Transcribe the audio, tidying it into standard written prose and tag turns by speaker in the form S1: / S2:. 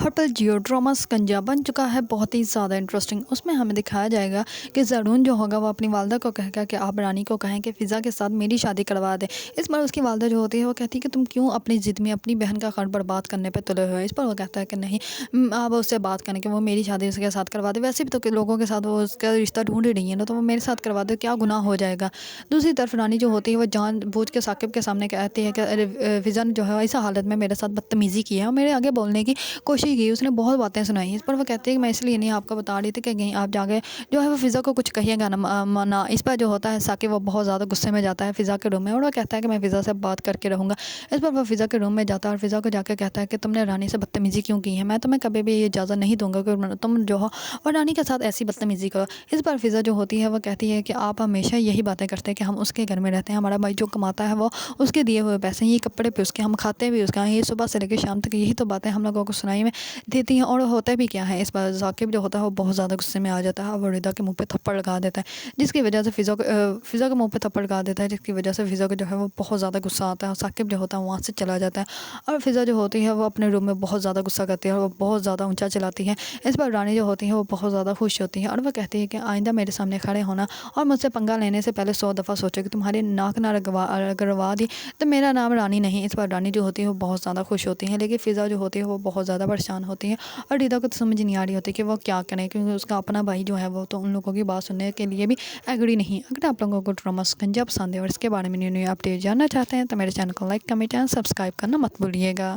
S1: ہر پل Jio drama سکنجا بن چکا ہے بہت ہی زیادہ انٹرسٹنگ۔ اس میں ہمیں دکھایا جائے گا کہ زرون جو ہوگا وہ اپنی والدہ کو کہے گا کہ آپ رانی کو کہیں کہ فضا کے ساتھ میری شادی کروا دیں۔ اس پر اس کی والدہ جو ہوتی ہے وہ کہتی ہے کہ تم کیوں اپنی ضد میں اپنی بہن کا گھر برباد کرنے پہ تلے ہوئے۔ اس پر وہ کہتا ہے کہ نہیں، آپ اس سے بات کریں کہ وہ میری شادی اس کے ساتھ کروا دے، ویسے بھی تو لوگوں کے ساتھ وہ اس کا رشتہ ڈھونڈ ہی رہی ہے نا، تو وہ میرے ساتھ کروا دے، کیا گناہ ہو جائے گا۔ دوسری طرف رانی جو ہوتی ہے وہ جان بوجھ کے ثاقب کے سامنے کہتی ہے کہ فضا نے جو ہے ایسا حالت میں میرے ساتھ بدتمیزی کی ہے اور میرے آگے بولنے کی کوشش کی، اس نے بہت باتیں سنائی۔ اس پر وہ کہتی ہے کہ میں اس لیے نہیں آپ کو بتا رہی تھی کہ کہیں آپ جا کے جو ہے وہ فضا کو کچھ کہیے گا نہ۔ اس پر جو ہوتا ہے ثاقب وہ بہت زیادہ غصے میں جاتا ہے فضا کے روم میں اور وہ کہتا ہے کہ میں فضا سے بات کر کے رہوں گا۔ اس پر وہ فضا کے روم میں جاتا ہے اور فضا کو جا کے کہتا ہے کہ تم نے رانی سے بدتمیزی کیوں کی ہے، میں تمہیں کبھی بھی یہ اجازت نہیں دوں گا کہ تم جو ہو اور رانی کے ساتھ ایسی بدتمیزی کرو۔ اس پر فضا جو ہوتی ہے وہ کہتی ہے کہ آپ ہمیشہ یہی باتیں کرتے ہیں کہ ہم اس کے گھر میں رہتے ہیں، ہمارا بھائی جو کماتا ہے وہ اس کے دیے ہوئے پیسے ہیں، یہ کپڑے پہ اس کے، ہم کھاتے بھی اس کا، یہ صبح سے لے کے شام تک یہی تو باتیں ہم لوگوں کو سنائی میں دیتی ہیں اور ہوتا بھی کیا ہے۔ اس پر ثاقب جو ہوتا ہے وہ بہت زیادہ غصے میں آ جاتا ہے اور وہ ردا کے منہ پہ تھپڑ لگا دیتا ہے، جس کی وجہ سے فضا کے منہ پہ تھپڑ لگا دیتا ہے، جس کی وجہ سے فضا کو جو ہے وہ بہت زیادہ غصہ آتا ہے اور ثاقب جو ہوتا ہے وہاں سے چلا جاتا ہے اور فضا جو ہوتی ہے وہ اپنے روم میں بہت زیادہ غصہ کرتی ہے اور وہ بہت زیادہ اونچا چلاتی ہے۔ اس پر رانی جو ہوتی ہے وہ بہت زیادہ خوش ہوتی ہے اور وہ کہتی ہے کہ آئندہ میرے سامنے کھڑے ہونا اور مجھ سے پنگا لینے سے پہلے 100 دفعہ سوچو کہ تمہاری ناک نہ رگڑوا دی تو میرا نام رانی نہیں۔ اس پر رانی جو ہوتی ہے وہ بہت زیادہ خوش ہوتی ہے، لیکن فضا جو ہوتی ہے وہ بہت زیادہ پریشان ہوتی ہے اور ردا کو تو سمجھ نہیں آ رہی ہوتی کہ وہ کیا کریں، کیونکہ اس کا اپنا بھائی جو ہے وہ تو ان لوگوں کی بات سننے کے لیے بھی ایگری نہیں۔ اگر آپ لوگوں کو ڈرامہ سکنجا پسند ہے اور اس کے بارے میں نیو اپڈیٹ جاننا چاہتے ہیں تو میرے چینل کو لائک، کمنٹ اینڈ سبسکرائب کرنا مت بھولیے گا۔